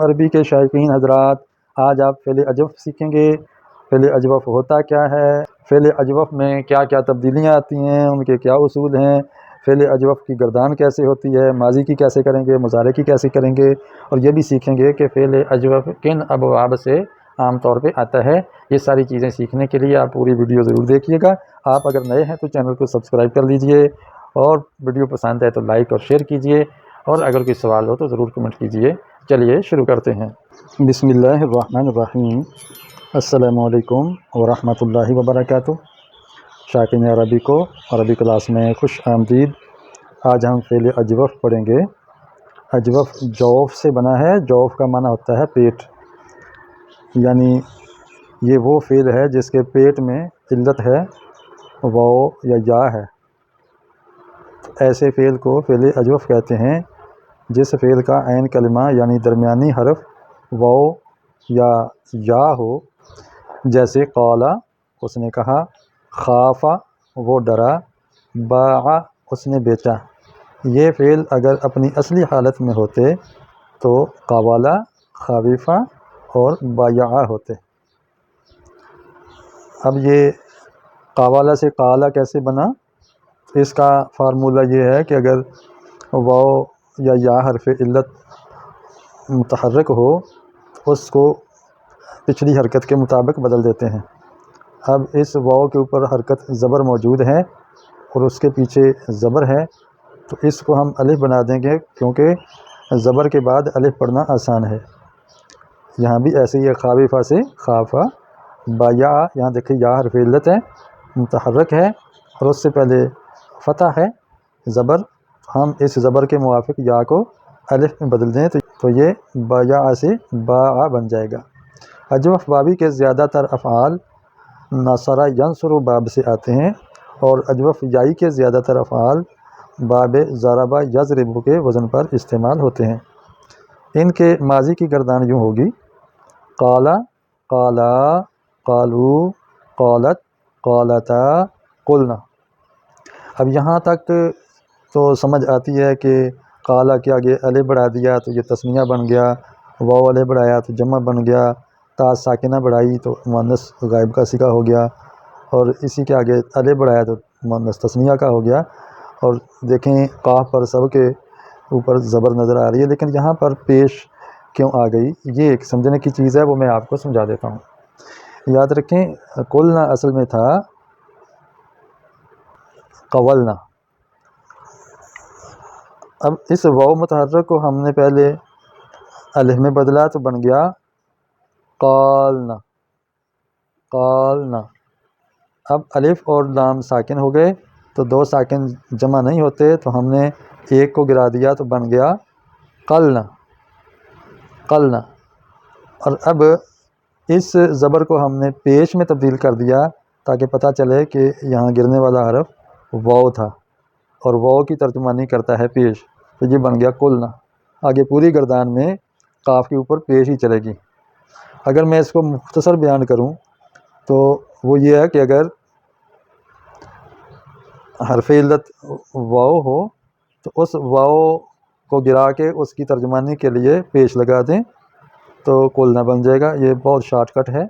عربی کے شائقین حضرات، آج آپ فعل اجوف سیکھیں گے۔ فعل اجوف ہوتا کیا ہے، فعل اجوف میں کیا کیا تبدیلیاں آتی ہیں، ان کے کیا اصول ہیں، فعل اجوف کی گردان کیسے ہوتی ہے، ماضی کی کیسے کریں گے، مضارع کی کیسے کریں گے، اور یہ بھی سیکھیں گے کہ فعل اجوف کن ابواب سے عام طور پہ آتا ہے۔ یہ ساری چیزیں سیکھنے کے لیے آپ پوری ویڈیو ضرور دیکھیے گا۔ آپ اگر نئے ہیں تو چینل کو سبسکرائب کر لیجئے، اور ویڈیو پسند ہے تو لائک اور شیئر کیجئے، اور اگر کوئی سوال ہو تو ضرور کمنٹ کیجئے۔ چلیے شروع کرتے ہیں۔ بسم اللہ الرحمن الرحیم۔ السلام علیکم ورحمۃ اللہ وبرکاتہ۔ شائقین عربی کو عربی کلاس میں خوش آمدید۔ آج ہم فعل اجوف پڑھیں گے۔ اجوف جوف سے بنا ہے۔ جوف کا معنی ہوتا ہے پیٹ، یعنی یہ وہ فعل ہے جس کے پیٹ میں علت ہے، واو یا یا ہے۔ ایسے فعل کو فعل اجوف کہتے ہیں جس فعل کا عین کلمہ یعنی درمیانی حرف واو یا یا ہو، جیسے قالا اس نے کہا، خافا وہ ڈرا، باع اس نے بیچا۔ یہ فعل اگر اپنی اصلی حالت میں ہوتے تو قاوالا، خاویفہ اور بایعہ ہوتے۔ اب یہ قاوالا سے قالا کیسے بنا؟ اس کا فارمولہ یہ ہے کہ اگر واو یا حرف علت متحرک ہو، اس کو پچھلی حرکت کے مطابق بدل دیتے ہیں۔ اب اس واو کے اوپر حرکت زبر موجود ہے اور اس کے پیچھے زبر ہے، تو اس کو ہم الف بنا دیں گے، کیونکہ زبر کے بعد الف پڑھنا آسان ہے۔ یہاں بھی ایسے ہی ہے، خاویفہ سے خافہ، بایا، یہاں دیکھیں یا حرف علت ہے، متحرک ہے، اور اس سے پہلے فتح ہے زبر، ہم اس زبر کے موافق یا کو الف میں بدل دیں تو یہ بایا سے باع بن جائے گا۔ اجوف بابی کے زیادہ تر افعال نصر ینصر باب سے آتے ہیں، اور اجوف یائی کے زیادہ تر افعال باب ضرب یضرب کے وزن پر استعمال ہوتے ہیں۔ ان کے ماضی کی گردان یوں ہوگی، قالا، قالا، قالو، قالت، قالتا، قلنا۔ اب یہاں تک تو سمجھ آتی ہے کہ قالا کے آگے الف بڑھا دیا تو یہ تسنیہ بن گیا، واو الف بڑھایا تو جمع بن گیا، تا ساکنہ بڑھائی تو مؤنث غائب کا صیغہ ہو گیا، اور اسی کے آگے الف بڑھایا تو مؤنث تسنیہ کا ہو گیا۔ اور دیکھیں قاف پر سب کے اوپر زبر نظر آ رہی ہے، لیکن یہاں پر پیش کیوں آ گئی، یہ ایک سمجھنے کی چیز ہے، وہ میں آپ کو سمجھا دیتا ہوں۔ یاد رکھیں قلنا اصل میں تھا قولنا۔ اب اس واو متحرک کو ہم نے پہلے الف میں بدلا تو بن گیا قالنا، قالنا۔ اب الف اور لام ساکن ہو گئے تو دو ساکن جمع نہیں ہوتے، تو ہم نے ایک کو گرا دیا تو بن گیا قلنا، قلنا۔ اور اب اس زبر کو ہم نے پیش میں تبدیل کر دیا تاکہ پتہ چلے کہ یہاں گرنے والا حرف واو تھا، اور واو کی ترجمانی کرتا ہے پیش، تو یہ بن گیا قلنا۔ آگے پوری گردان میں قاف کے اوپر پیش ہی چلے گی۔ اگر میں اس کو مختصر بیان کروں تو وہ یہ ہے کہ اگر حرف علت واو ہو تو اس واو کو گرا کے اس کی ترجمانی کے لیے پیش لگا دیں تو قلنا بن جائے گا۔ یہ بہت شارٹ کٹ ہے۔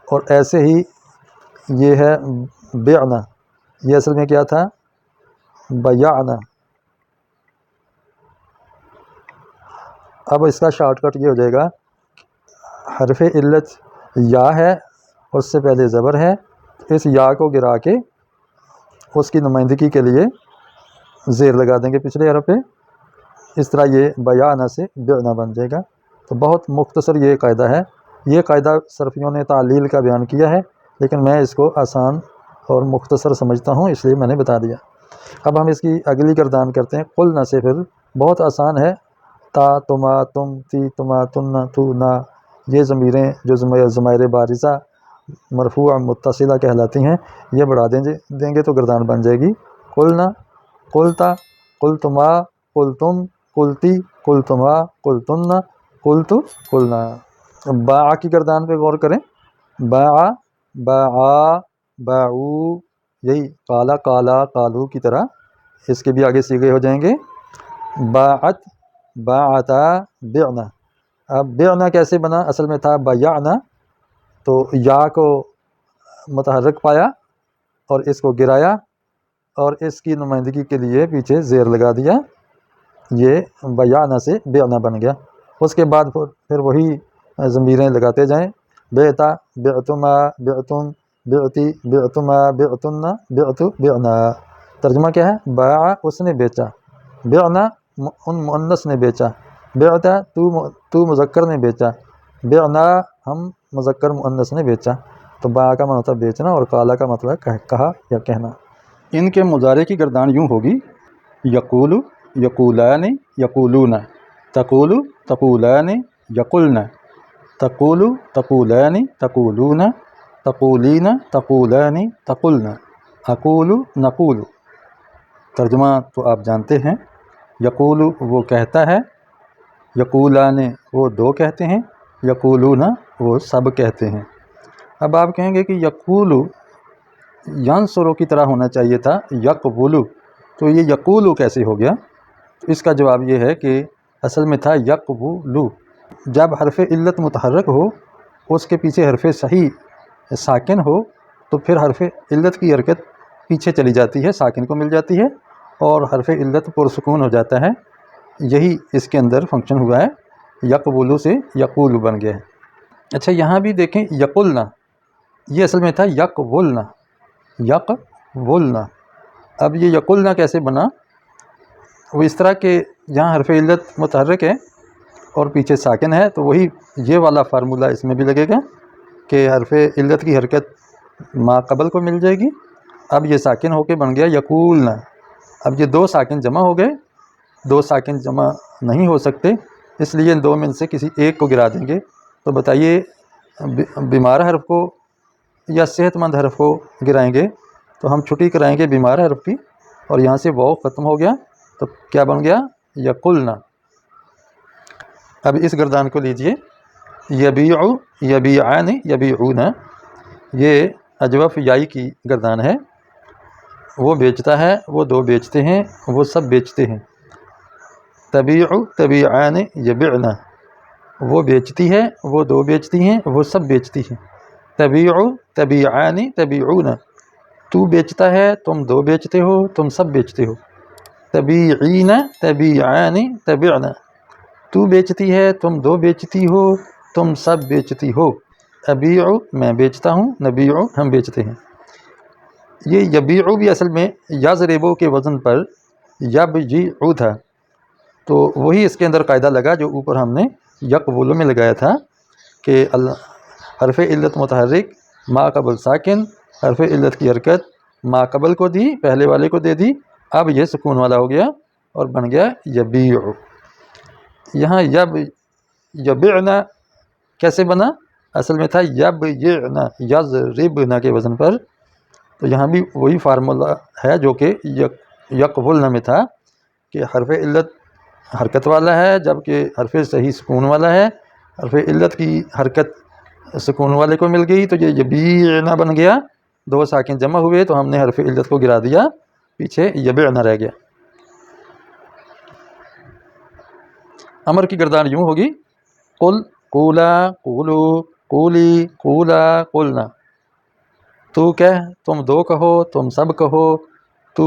اور ایسے ہی یہ ہے بعنا، یہ اصل میں کیا تھا، بیعنا۔ اب اس کا شارٹ کٹ یہ ہو جائے گا، حرف علت یا ہے اور اس سے پہلے زبر ہے، اس یا کو گرا کے اس کی نمائندگی کے لیے زیر لگا دیں گے پچھلے حرف پہ، اس طرح یہ بیعنا سے بعنا بن جائے گا۔ تو بہت مختصر یہ قاعدہ ہے۔ یہ قاعدہ صرفیوں نے تعلیل کا بیان کیا ہے، لیکن میں اس کو آسان اور مختصر سمجھتا ہوں، اس لیے میں نے بتا دیا۔ اب ہم اس کی اگلی گردان کرتے ہیں۔ قلنا سے پھر بہت آسان ہے، تا، تما، تم، تی، تما، تن، تو، نا، یہ ضمیریں جو ضمائر بارزہ مرفوع متصلہ کہلاتی ہیں، یہ بڑھا دیں گے تو گردان بن جائے گی، قلنا، قلتا، قلتما، قلتم، قلتی، قلتما، قلتن، قلت، قلنا۔ باع کی گردان پہ غور کریں، باع، باعا، باعو، یہی قالا، قالا، قالو کی طرح اس کے بھی آگے صیغے ہو جائیں گے، باعت، باعتا، بعنا۔ اب بیعنا کیسے بنا؟ اصل میں تھا بیعنا، تو یا کو متحرک پایا اور اس کو گرایا اور اس کی نمائندگی کے لیے پیچھے زیر لگا دیا، یہ بیعنا سے بیعنا بن گیا۔ اس کے بعد پھر وہی ضمیریں لگاتے جائیں، بیعتا، بیعتما، بیعتم، بیعتی، بیعتما، بیعتن، بیعتو، بیعنا۔ ترجمہ کیا ہے؟ باع اس نے بیچا، بیعنا ان مؤنث نے بیچا، بیعتا تو مذکر نے بیچا، بیعنا ہم مذکر مؤنث نے بیچا۔ تو باع کا مطلب بیچنا اور قالا کا مطلب کہا یا کہنا۔ ان کے مضارع کی گردان یوں ہوگی، یقول، یقولان، یقولون، تقول، تقولان، یقلن، تقول، تقولان، تقولون، تقولین، تقولان، تقلن، اقول، نقول۔ ترجمہ تو آپ جانتے ہیں، یقول وہ کہتا ہے، یقولان وہ دو کہتے ہیں، یقولون وہ سب کہتے ہیں۔ اب آپ کہیں گے کہ یقول ینصرو کی طرح ہونا چاہیے تھا، یقبلو، تو یہ یقول کیسے ہو گیا؟ اس کا جواب یہ ہے کہ اصل میں تھا یقبلو۔ جب حرف علت متحرک ہو، اس کے پیچھے حرف صحیح ساکن ہو، تو پھر حرف علت کی حرکت پیچھے چلی جاتی ہے، ساکن کو مل جاتی ہے اور حرف علت پرسکون ہو جاتا ہے۔ یہی اس کے اندر فنکشن ہوا ہے، یقبلو سے یقول بن گیا ہے۔ اچھا یہاں بھی دیکھیں، یقلنا یہ اصل میں تھا یقبلنا، یقبلنا۔ اب یہ یقلنا کیسے بنا؟ وہ اس طرح کہ جہاں حرف علت متحرک ہے اور پیچھے ساکن ہے، تو وہی یہ والا فارمولہ اس میں بھی لگے گا کہ حرف علت کی حرکت ما قبل کو مل جائے گی۔ اب یہ ساکن ہو کے بن گیا یقولنا۔ اب یہ دو ساکن جمع ہو گئے، دو ساکن جمع نہیں ہو سکتے، اس لیے ان دو میں سے کسی ایک کو گرا دیں گے۔ تو بتائیے بیمار حرف کو یا صحت مند حرف کو گرائیں گے؟ تو ہم چھٹی کرائیں گے بیمار حرف کی، اور یہاں سے واو ختم ہو گیا، تو کیا بن گیا؟ یقلنا۔ اب اس گردان کو لیجئے، یبیع، یبیعان، یبیعون، یہ اجوف یائی کی گردان ہے۔ وہ بیچتا ہے، وہ دو بیچتے ہیں، وہ سب بیچتے ہیں۔ تبیع، تبیعان، یبعن، وہ بیچتی ہے، وہ دو بیچتی ہیں، وہ سب بیچتی ہیں۔ تبیع، تبیعان، تبیعون، تو بیچتا ہے، تم دو بیچتے ہو، تم سب بیچتے ہو۔ تبیعین، تبیعان، تبعن، تو بیچتی ہے، تم دو بیچتی ہو، تم سب بیچتی ہو۔ ابیع میں بیچتا ہوں، نبیع ہم بیچتے ہیں۔ یہ یبیع بھی اصل میں یضربو کے وزن پر یبجیع تھا، تو وہی اس کے اندر قاعدہ لگا جو اوپر ہم نے یقبلو میں لگایا تھا کہ حرف علت متحرک ما قبل ساکن، حرف علت کی حرکت ما قبل کو دی، پہلے والے کو دے دی، اب یہ سکون والا ہو گیا اور بن گیا یبیع۔ یہاں یبعنا کیسے بنا؟ اصل میں تھا یبیعنا، یضربنا کے وزن پر۔ تو یہاں بھی وہی فارمولہ ہے جو کہ یقبلنا میں تھا کہ حرف علت حرکت والا ہے جبکہ حرف صحیح سکون والا ہے۔ حرف علت کی حرکت سکون والے کو مل گئی تو یہ یبیعنا بن گیا، دو ساکن جمع ہوئے تو ہم نے حرف علت کو گرا دیا، پیچھے یبعنا رہ گیا۔ امر کی گردان یوں ہوگی، قل، قولا، قولو، قولی، قولا، قلنا، تو کہہ، تم دو کہو، تم سب کہو، تو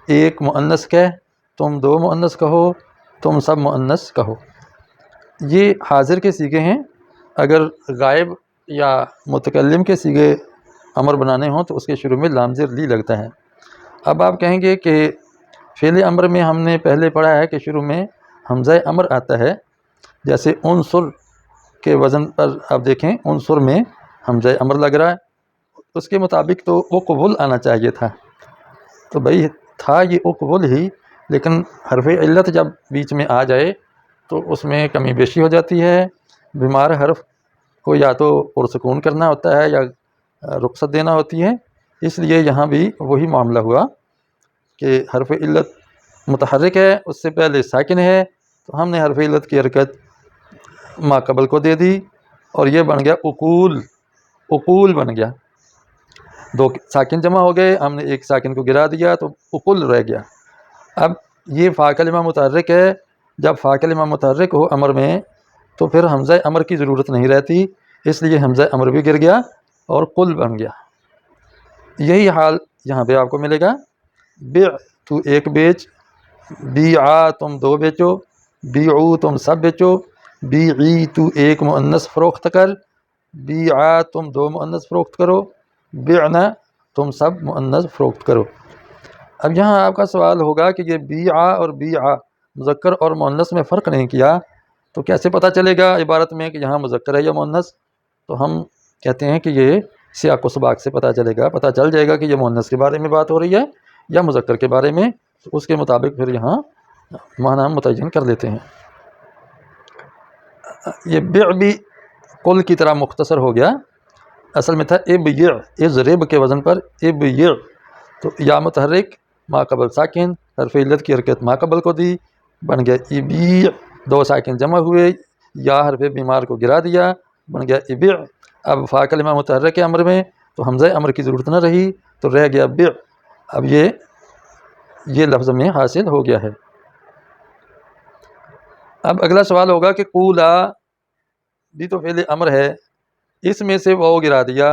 ایک مؤنث کہہ، تم دو مؤنث کہو، تم سب مؤنث کہو۔ یہ حاضر کے صیغے ہیں، اگر غائب یا متکلم کے صیغے امر بنانے ہوں تو اس کے شروع میں لام زیر لی لگتا ہے۔ اب آپ کہیں گے کہ فعل امر میں ہم نے پہلے پڑھا ہے کہ شروع میں حمزہ امر آتا ہے، جیسے انصر کے وزن پر آپ دیکھیں، انصر میں حمزہ امر لگ رہا ہے، اس کے مطابق تو اقبل آنا چاہیے تھا۔ تو بھائی تھا یہ اقبل ہی، لیکن حرف علت جب بیچ میں آ جائے تو اس میں کمی بیشی ہو جاتی ہے۔ بیمار حرف کو یا تو پرسکون کرنا ہوتا ہے یا رخصت دینا ہوتی ہے، اس لیے یہاں بھی وہی معاملہ ہوا کہ حرف علت متحرک ہے، اس سے پہلے ساکن ہے، تو ہم نے حرف علت کی حرکت ما قبل کو دے دی اور یہ بن گیا اقول، اقول بن گیا۔ دو ساکن جمع ہو گئے، ہم نے ایک ساکن کو گرا دیا تو اقول رہ گیا۔ اب یہ فا کلمہ متحرک ہے، جب فا کلمہ متحرک ہو امر میں تو پھر حمزہ امر کی ضرورت نہیں رہتی، اس لیے حمزہ امر بھی گر گیا اور قل بن گیا۔ یہی حال یہاں پہ آپ کو ملے گا، بع تو ایک بیچ، بیعا تم دو بیچو، بیعو تم سب بیچو، بیعی تو ایک مؤنث فروخت کر، بیعا تم دو مؤنث فروخت کرو، بعنا تم سب مؤنث فروخت کرو۔ اب یہاں آپ کا سوال ہوگا کہ یہ بیعا اور بیعا مذکر اور مؤنث میں فرق نہیں کیا، تو کیسے پتہ چلے گا عبارت میں کہ یہاں مذکر ہے یا مؤنث؟ تو ہم کہتے ہیں کہ یہ سیاق و سباق سے پتہ چلے گا، پتہ چل جائے گا کہ یہ مؤنث کے بارے میں بات ہو رہی ہے یا مذکر کے بارے میں، تو اس کے مطابق پھر یہاں معنی ہم متعین کر لیتے ہیں۔ یہ بیع بھی قل کی طرح مختصر ہو گیا، اصل میں تھا ابیع، اضرب کے وزن پر ابیع، تو یا متحرک ما قبل ساکن حرف علت کی حرکت ما قبل کو دی، بن گیا ابیع، دو ساکن جمع ہوئے، یا حرف بیمار کو گرا دیا، بن گیا ابیع۔ اب فا کلمہ متحرک ہے امر میں، تو حمزہ امر کی ضرورت نہ رہی، تو رہ گیا بیع۔ اب یہ لفظ میں حاصل ہو گیا ہے۔ اب اگلا سوال ہوگا کہ قولا بھی تو فعل امر ہے، اس میں سے واو گرا دیا،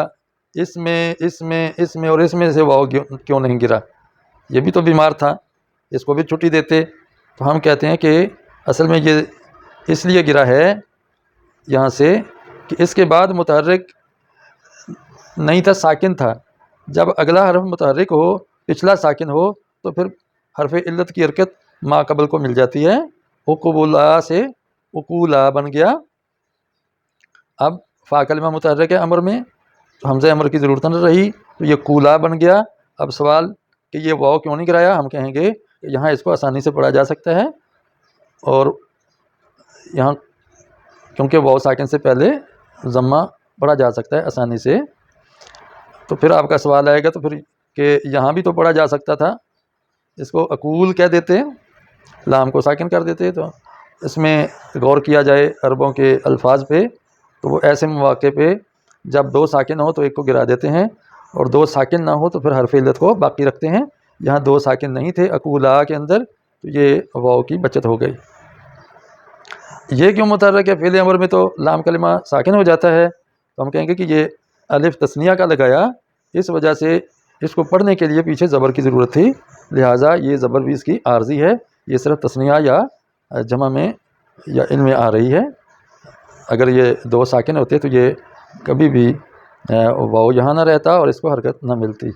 اس میں اور اس میں سے واو کیوں نہیں گرا؟ یہ بھی تو بیمار تھا، اس کو بھی چھٹی دیتے۔ تو ہم کہتے ہیں کہ اصل میں یہ اس لیے گرا ہے یہاں سے کہ اس کے بعد متحرک نہیں تھا، ساکن تھا۔ جب اگلا حرف متحرک ہو، پچھلا ساکن ہو، تو پھر حرف علت کی حرکت ما قبل کو مل جاتی ہے، اقبلا سے اقولا بن گیا۔ اب فا کلمہ متحرک ہے امر میں، تو حمزہ امر کی ضرورت نہ رہی، تو یہ قولا بن گیا۔ اب سوال کہ یہ واو کیوں نہیں گرایا؟ ہم کہیں گے کہ یہاں اس کو آسانی سے پڑھا جا سکتا ہے، اور یہاں کیونکہ واو ساکن سے پہلے ضمہ پڑھا جا سکتا ہے آسانی سے، تو پھر آپ کا سوال آئے گا تو پھر کہ یہاں بھی تو پڑھا جا سکتا تھا، اس کو اقول کہہ دیتے، لام کو ساکن کر دیتے۔ تو اس میں غور کیا جائے عربوں کے الفاظ پہ، تو وہ ایسے مواقع پہ جب دو ساکن ہو تو ایک کو گرا دیتے ہیں، اور دو ساکن نہ ہو تو پھر حرف علت کو باقی رکھتے ہیں۔ یہاں دو ساکن نہیں تھے اقولا کے اندر، تو یہ واو کی بچت ہو گئی۔ یہ کیوں متحرک ہے؟ فعل امر میں تو لام کلمہ ساکن ہو جاتا ہے، تو ہم کہیں گے کہ یہ الف تثنیہ کا لگایا، اس وجہ سے اس کو پڑھنے کے لیے پیچھے زبر کی ضرورت تھی، لہٰذا یہ زبر بھی اس کی عارضی ہے، یہ صرف تثنیہ یا جمع میں یا ان میں آ رہی ہے۔ اگر یہ دو ساکن ہوتے تو یہ کبھی بھی واو یہاں نہ رہتا اور اس کو حرکت نہ ملتی،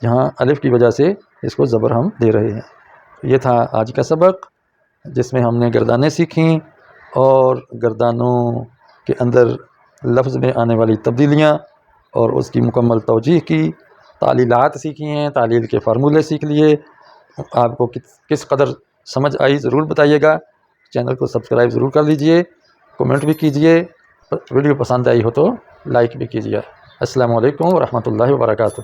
یہاں الف کی وجہ سے اس کو زبر ہم دے رہے ہیں۔ یہ تھا آج کا سبق، جس میں ہم نے گردانیں سیکھیں اور گردانوں کے اندر لفظ میں آنے والی تبدیلیاں اور اس کی مکمل توجیہ کی، تعلیلات سیکھی ہیں، تعلیل کے فارمولے سیکھ لیے۔ آپ کو کس قدر سمجھ آئی ضرور بتائیے گا، چینل کو سبسکرائب ضرور کر لیجئے، کمنٹ بھی کیجئے، ویڈیو پسند آئی ہو تو لائک بھی کیجئے۔ السلام علیکم ورحمۃ اللہ وبرکاتہ۔